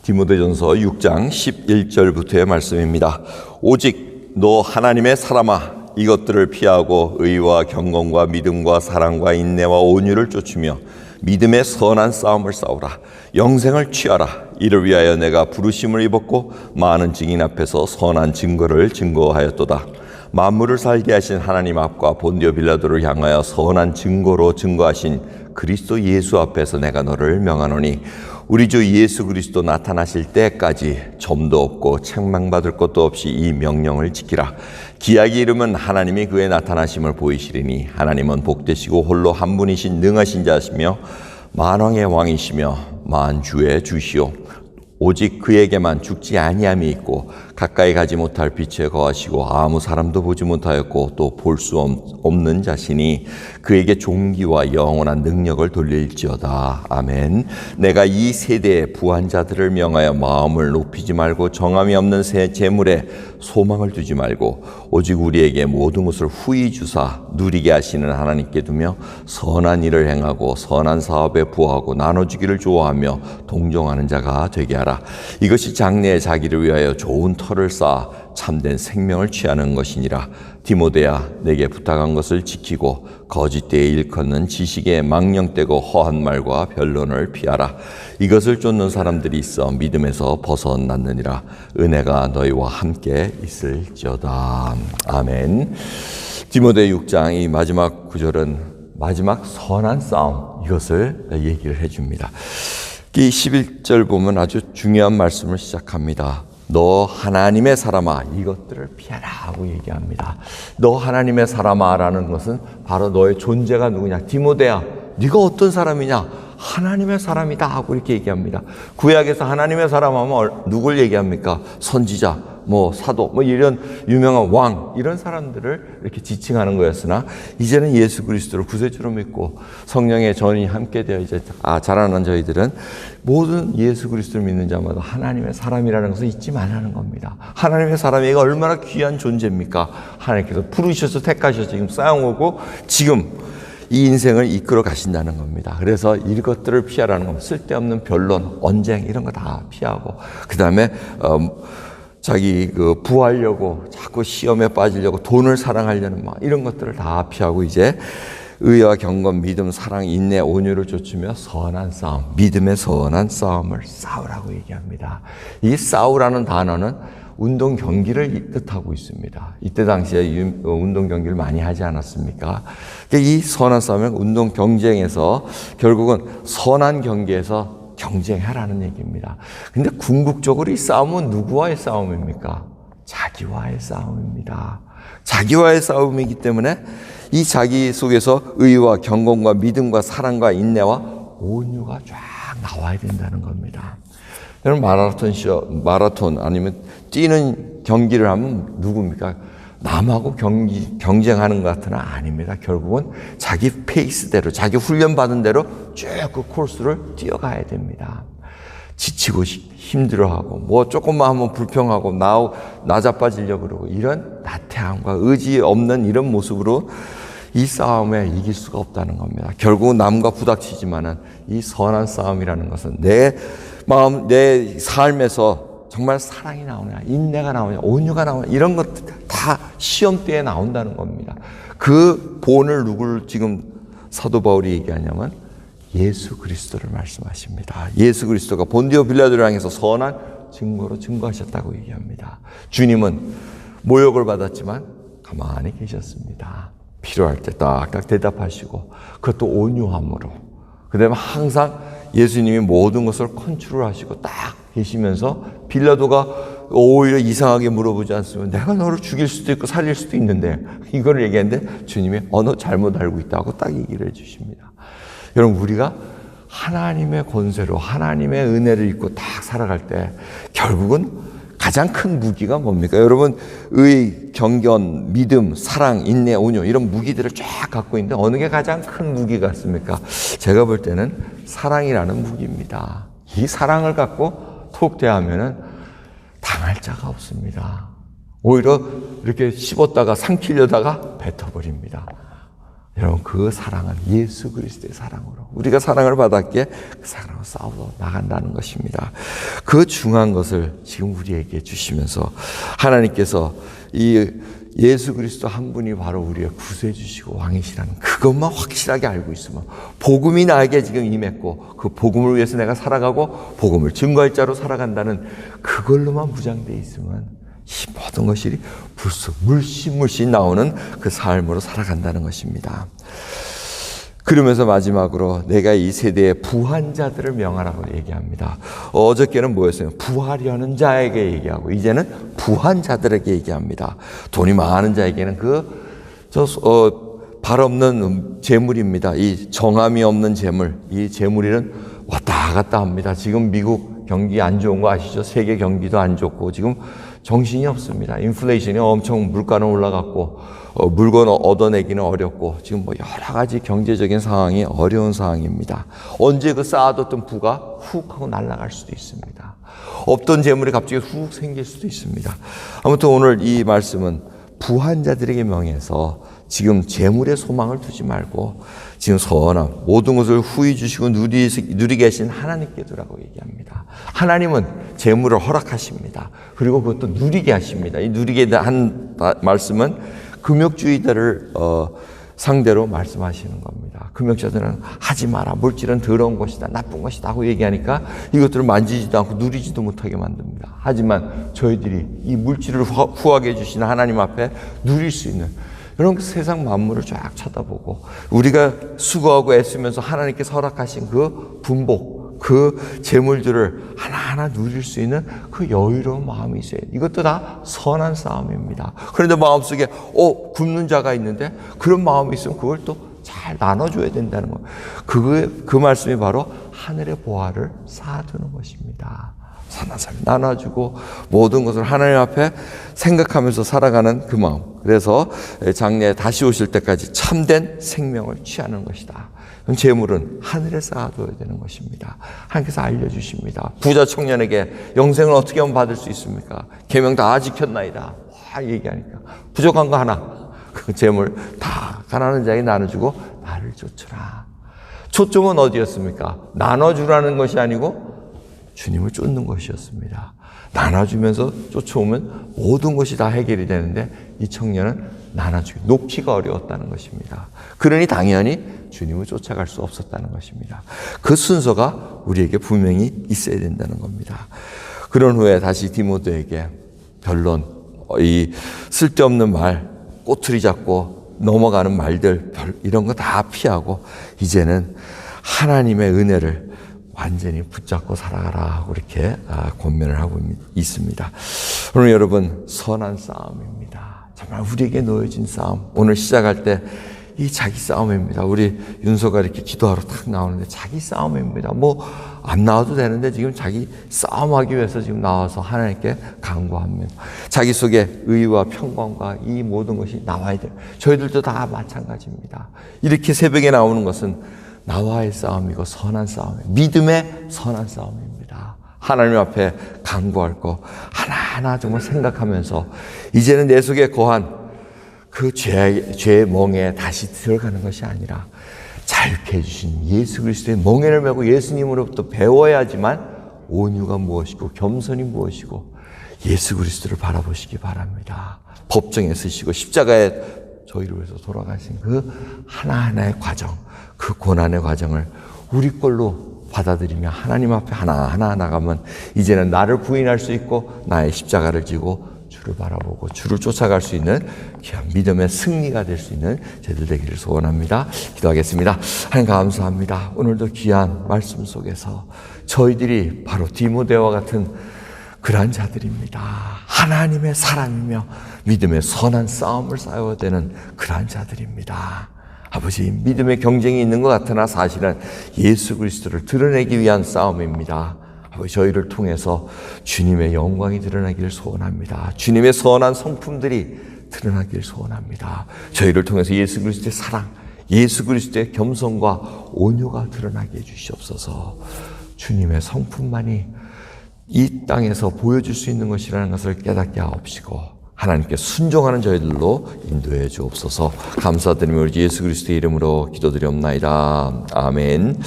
디모데전서 6장 11절부터의 말씀입니다. 오직 너 하나님의 사람아, 이것들을 피하고 의와 경건과 믿음과 사랑과 인내와 온유를 쫓으며 믿음의 선한 싸움을 싸우라. 영생을 취하라. 이를 위하여 내가 부르심을 입었고 많은 증인 앞에서 선한 증거를 증거하였도다. 만물을 살게 하신 하나님 앞과 본디오 빌라도를 향하여 선한 증거로 증거하신 그리스도 예수 앞에서 내가 너를 명하노니, 우리 주 예수 그리스도 나타나실 때까지 점도 없고 책망받을 것도 없이 이 명령을 지키라. 기약이 이르면 하나님이 그의 나타나심을 보이시리니, 하나님은 복되시고 홀로 한 분이신 능하신 자시며 만왕의 왕이시며 만주의 주시오. 오직 그에게만 죽지 아니함이 있고 가까이 가지 못할 빛에 거하시고 아무 사람도 보지 못하였고 또 볼 수 없는 자시니 그에게 존귀와 영원한 능력을 돌릴지어다. 아멘. 내가 이 세대의 부한 자들을 명하여 마음을 높이지 말고 정함이 없는 새 재물에 소망을 두지 말고 오직 우리에게 모든 것을 후히 주사 누리게 하시는 하나님께 두며 선한 일을 행하고 선한 사업에 부하고 나눠주기를 좋아하며 동정하는 자가 되게 하라. 이것이 장래에 자기를 위하여 좋은 터를 쌓아 참된 생명을 취하는 것이니라. 디모데야, 내게 부탁한 것을 지키고 거짓되이 일컫는 지식에 망령되고 허한 말과 변론을 피하라. 이것을 쫓는 사람들이 있어 믿음에서 벗어났느니라. 은혜가 너희와 함께 있을지어다. 아멘. 디모데 6장 이 마지막 구절은 마지막 선한 싸움, 이것을 얘기를 해줍니다. 이 11절 보면 아주 중요한 말씀을 시작합니다. 너 하나님의 사람아, 이것들을 피하라 하고 얘기합니다. 너 하나님의 사람아라는 것은 바로 너의 존재가 누구냐. 디모데야, 네가 어떤 사람이냐? 하나님의 사람이다 하고 이렇게 얘기합니다. 구약에서 하나님의 사람 하면 누굴 얘기합니까? 선지자, 사도, 이런 유명한 왕, 이런 사람들을 이렇게 지칭하는 거였으나, 이제는 예수 그리스도를 구세주로 믿고 성령의 전이 함께 되어 이제 자라는 저희들은 모든 예수 그리스도를 믿는 자마다 하나님의 사람이라는 것을 잊지 말라는 겁니다. 하나님의 사람이가 얼마나 귀한 존재입니까? 하나님께서 부르셔서 택하셔서 지금 쌓아오고 지금 이 인생을 이끌어 가신다는 겁니다. 그래서 이것들을 피하라는 겁니다. 쓸데없는 변론, 언쟁 이런 거 다 피하고, 그 다음에 자기 부하려고 자꾸 시험에 빠지려고 돈을 사랑하려는 이런 것들을 다 피하고 이제 의와 경건, 믿음, 사랑, 인내, 온유를 쫓으며 선한 싸움, 믿음의 선한 싸움을 싸우라고 얘기합니다. 이 싸우라는 단어는 운동 경기를 뜻하고 있습니다. 이때 당시에 운동 경기를 많이 하지 않았습니까? 이 선한 싸움은 운동 경쟁에서 결국은 선한 경기에서 경쟁하라는 얘기입니다. 근데 궁극적으로 이 싸움은 누구와의 싸움입니까? 자기와의 싸움입니다. 자기와의 싸움이기 때문에 이 자기 속에서 의와 경건과 믿음과 사랑과 인내와 온유가 쫙 나와야 된다는 겁니다. 여러분, 마라톤 아니면 뛰는 경기를 하면 누굽니까? 남하고 경쟁하는 것 같으나 아닙니다. 결국은 자기 페이스대로, 자기 훈련받은 대로 쭉 그 코스를 뛰어가야 됩니다. 지치고 힘들어하고 조금만 하면 불평하고 나자빠지려고 그러고 이런 나태함과 의지 없는 이런 모습으로 이 싸움에 이길 수가 없다는 겁니다. 결국은 남과 부닥치지만은 이 선한 싸움이라는 것은 내 마음, 내 삶에서 정말 사랑이 나오냐, 인내가 나오냐, 온유가 나오냐, 이런 것들 다 시험대에 나온다는 겁니다. 그 본을 누구를 지금 사도 바울이 얘기하냐면 예수 그리스도를 말씀하십니다. 예수 그리스도가 본디오 빌라도를 향해서 선한 증거로 증거하셨다고 얘기합니다. 주님은 모욕을 받았지만 가만히 계셨습니다. 필요할 때 딱딱 대답하시고, 그것도 온유함으로. 그 다음에 항상 예수님이 모든 것을 컨트롤하시고 딱 계시면서 빌라도가 오히려 이상하게 물어보지 않으면 내가 너를 죽일 수도 있고 살릴 수도 있는데, 이걸 얘기했는데 주님이 너 잘못 알고 있다고 딱 얘기를 해주십니다. 여러분, 우리가 하나님의 권세로 하나님의 은혜를 입고 딱 살아갈 때 결국은 가장 큰 무기가 뭡니까? 여러분, 의, 경건, 믿음, 사랑, 인내, 온유 이런 무기들을 쫙 갖고 있는데 어느 게 가장 큰 무기 같습니까? 제가 볼 때는 사랑이라는 무기입니다. 이 사랑을 갖고 톡 대하면은 당할 자가 없습니다. 오히려 이렇게 씹었다가 삼키려다가 뱉어버립니다. 여러분, 그 사랑은 예수 그리스도의 사랑으로, 우리가 사랑을 받았기에 그 사랑으로 싸우러 나간다는 것입니다. 그 중요한 것을 지금 우리에게 주시면서 하나님께서 이 예수 그리스도 한 분이 바로 우리의 구세해 주시고 왕이시라는 그것만 확실하게 알고 있으면, 복음이 나에게 지금 임했고 그 복음을 위해서 내가 살아가고 복음을 증거할 자로 살아간다는 그걸로만 무장되어 있으면 이 모든 것이 물씬 나오는 그 삶으로 살아간다는 것입니다. 그러면서 마지막으로 내가 이 세대의 부한자들을 명하라고 얘기합니다. 어저께는 뭐였어요? 부하려는 자에게 얘기하고, 이제는 부한자들에게 얘기합니다. 돈이 많은 자에게는 발 없는 재물입니다. 이 정함이 없는 재물, 이 재물이는 왔다 갔다 합니다. 지금 미국 경기 안 좋은 거 아시죠? 세계 경기도 안 좋고 지금 정신이 없습니다. 인플레이션이 엄청, 물가는 올라갔고 물건 얻어내기는 어렵고 지금 여러 가지 경제적인 상황이 어려운 상황입니다. 언제 그 쌓아뒀던 부가 훅 하고 날아갈 수도 있습니다. 없던 재물이 갑자기 훅 생길 수도 있습니다. 아무튼 오늘 이 말씀은 부한 자들에게 명해서 지금 재물에 소망을 두지 말고 지금 선한 모든 것을 후히 주시고 누리게 하신 하나님께 두라고 얘기합니다. 하나님은 재물을 허락하십니다. 그리고 그것도 누리게 하십니다. 이 누리게 한 말씀은 금욕주의자를 상대로 말씀하시는 겁니다. 금욕자들은 하지 마라, 물질은 더러운 것이다, 나쁜 것이다 하고 얘기하니까 이것들을 만지지도 않고 누리지도 못하게 만듭니다. 하지만 저희들이 이 물질을 후하게 해주시는 하나님 앞에 누릴 수 있는, 여러분, 세상 만물을 쫙 쳐다보고 우리가 수고하고 애쓰면서 하나님께서 허락하신 그 분복, 그 재물들을 하나하나 누릴 수 있는 그 여유로운 마음이 있어요. 이것도 다 선한 싸움입니다. 그런데 마음속에 굶는 자가 있는데 그런 마음이 있으면 그걸 또 잘 나눠줘야 된다는 거. 그 말씀이 바로 하늘의 보화를 쌓아두는 것입니다. 선한 삶 나눠주고 모든 것을 하나님 앞에 생각하면서 살아가는 그 마음. 그래서 장래에 다시 오실 때까지 참된 생명을 취하는 것이다. 재물은 하늘에 쌓아둬야 되는 것입니다. 하나님께서 알려주십니다. 부자 청년에게 영생을 어떻게 하면 받을 수 있습니까? 계명 다 지켰나이다. 얘기하니까 부족한 거 하나, 그 재물 다 가난한 자에게 나눠주고 나를 쫓으라. 초점은 어디였습니까? 나눠주라는 것이 아니고 주님을 쫓는 것이었습니다. 나눠주면서 쫓아오면 모든 것이 다 해결이 되는데 이 청년은 나눠주기, 놓기가 어려웠다는 것입니다. 그러니 당연히 주님을 쫓아갈 수 없었다는 것입니다. 그 순서가 우리에게 분명히 있어야 된다는 겁니다. 그런 후에 다시 디모데에게 변론, 이 쓸데없는 말, 꼬투리 잡고 넘어가는 말들, 이런 거 다 피하고 이제는 하나님의 은혜를 완전히 붙잡고 살아가라 하고 이렇게 권면을 하고 있습니다. 오늘 여러분, 선한 싸움입니다. 정말 우리에게 놓여진 싸움. 오늘 시작할 때 이 자기 싸움입니다. 우리 윤서가 이렇게 기도하러 딱 나오는데 자기 싸움입니다. 안 나와도 되는데 지금 자기 싸움하기 위해서 지금 나와서 하나님께 간구합니다. 자기 속에 의와 평강과 이 모든 것이 나와야 돼요. 저희들도 다 마찬가지입니다. 이렇게 새벽에 나오는 것은 나와의 싸움이고 선한 싸움이에요. 믿음의 선한 싸움입니다. 하나님 앞에 간구할 거 하나하나 정말 생각하면서 이제는 내 속에 거한 그 죄의 멍에 다시 들어가는 것이 아니라 자유케 해주신 예수 그리스도의 멍에를 메고 예수님으로부터 배워야지만 온유가 무엇이고 겸손이 무엇이고 예수 그리스도를 바라보시기 바랍니다. 법정에 서시고 십자가에 저희를 위해서 돌아가신 그 하나하나의 과정, 그 고난의 과정을 우리 걸로 받아들이며 하나님 앞에 하나하나 나가면 이제는 나를 부인할 수 있고 나의 십자가를 지고 주를 바라보고 주를 쫓아갈 수 있는 귀한 믿음의 승리가 될 수 있는 저희들 되기를 소원합니다. 기도하겠습니다. 하나님 감사합니다. 오늘도 귀한 말씀 속에서 저희들이 바로 디모데와 같은 그러한 자들입니다. 하나님의 사람이며 믿음의 선한 싸움을 싸워야 되는 그러한 자들입니다. 아버지, 믿음의 경쟁이 있는 것 같으나 사실은 예수 그리스도를 드러내기 위한 싸움입니다. 아버지, 저희를 통해서 주님의 영광이 드러나기를 소원합니다. 주님의 선한 성품들이 드러나기를 소원합니다. 저희를 통해서 예수 그리스도의 사랑, 예수 그리스도의 겸손과 온유가 드러나게 해주시옵소서. 주님의 성품만이 이 땅에서 보여줄 수 있는 것이라는 것을 깨닫게 하옵시고 하나님께 순종하는 저희들로 인도해 주옵소서. 감사드리며 우리 예수 그리스도의 이름으로 기도드리옵나이다. 아멘.